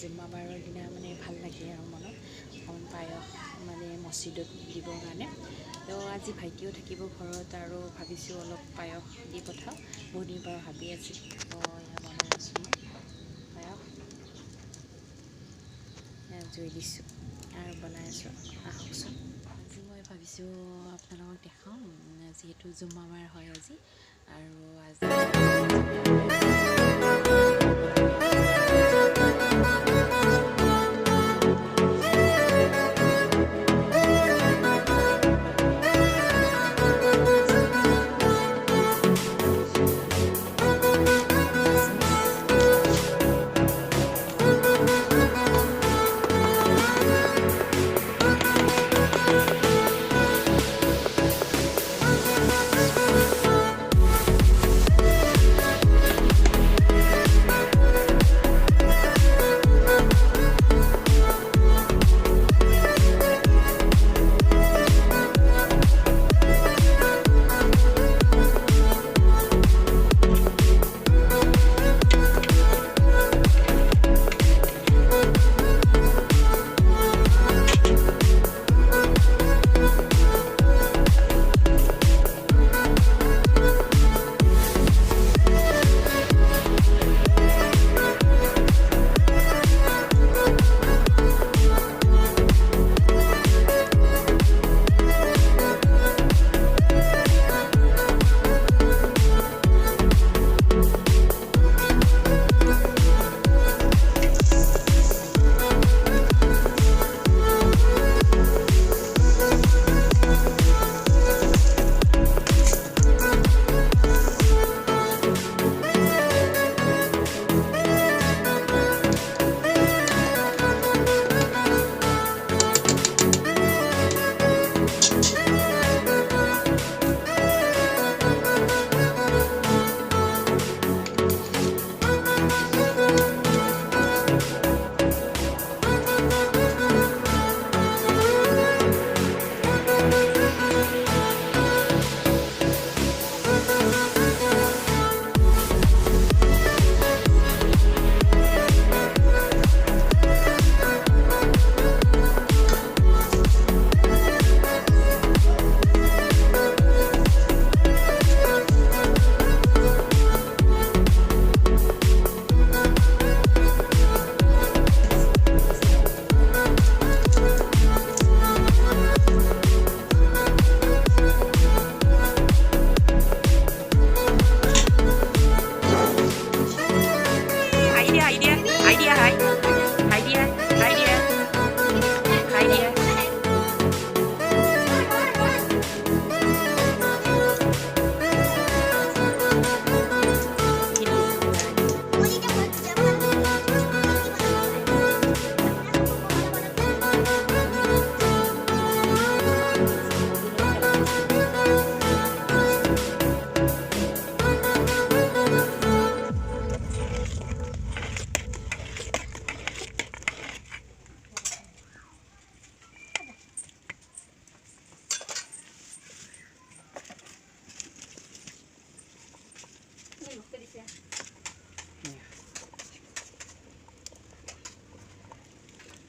জুম্মাবাৰৰ দিনা মানে ভাল লাগে আৰু মনত অকণ পায়স মানে মছজিদত দিবৰ কাৰণে। তো আজি ভাইটিও থাকিব ঘৰত আৰু ভাবিছোঁ অলপ পায়স দি পঠাওঁ, বহুত দিনৰ পৰা ভাবি আছোঁ। তো এয়া বনাই আছোঁ পায়স, জুই দিছোঁ আৰু বনাই আছোঁ, আহকচোন। আজি মই ভাবিছোঁ আপোনালোকক দেখাওঁ, যিহেতু জুম্মাবাৰ হয় আজি, আৰু আজি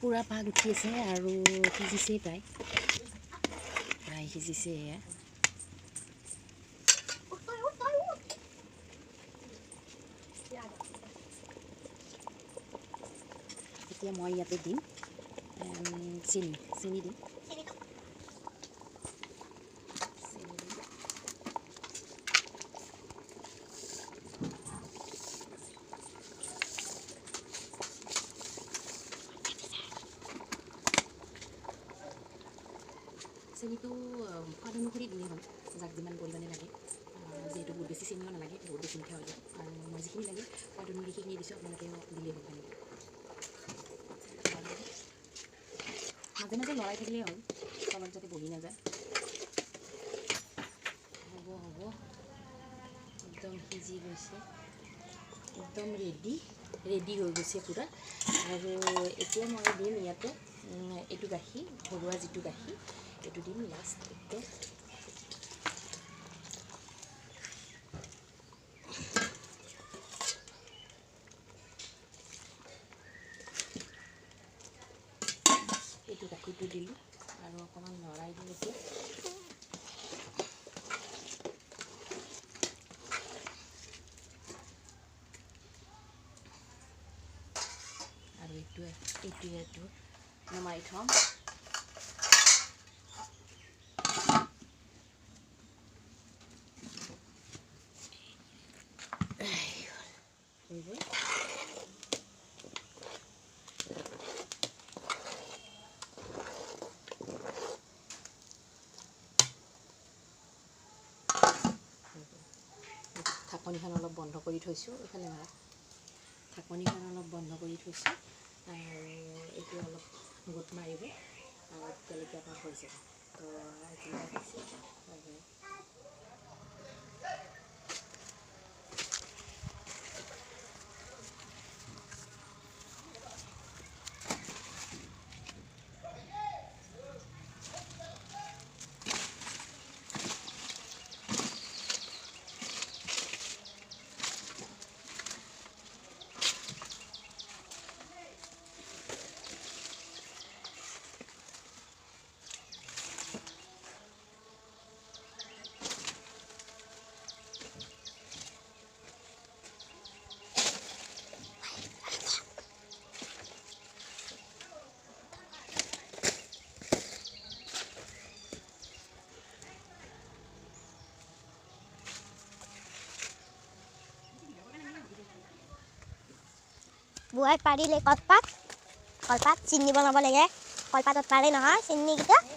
পুৰা পাগ উঠি আছে আৰু সিজিছে, প্ৰায় সিজিছে। এয়া এতিয়া মই ইয়াতে দিম চেনি দিম। চেনিটো সোৱাদ অনুসৰি দিলেই হ'ল, যাক যিমান পৰিমাণে লাগে, যিহেতু বহুত বেছি চেনিও নালাগে, বহুত বেছি মিঠা হৈ যায়। আৰু মই যিখিনি লাগে সোৱাদ অনুসৰি সেইখিনি দিছোঁ, আপোনালোকে দিলেই হ'ল। মাজে মাজে লৰাই থাকিলেই হ'ল, তলত যাতে বহি নাযায়। হ'ব একদম সিজি গৈছে, একদম ৰেডি হৈ গৈছে পূৰা। আৰু এতিয়া মই দিম ইয়াতে এইটো গাখীৰ, ঘৰুৱা যিটো গাখীৰ, এইটো দিম লাষ্ট একদম। ঢাকনিটো দিলোঁ আৰু অকণমান লৰাই দিলোঁ এতিয়া। আৰু এইটো নমাই থ'ম। ঢাকনিখন অলপ বন্ধ কৰি থৈছোঁ, এইফালে মাৰা। ঢাকনিখন অলপ বন্ধ কৰি থৈছোঁ আৰু এতিয়া অলপ গোট মাৰিব আৰু তেতিয়ালৈকে আমাৰ হৈ যাব। তো বুঢ়াই পাৰিলে কলপাত চিনি বনাব লাগে। কলপাতত পাৰে নহয় চিনি কেইটা।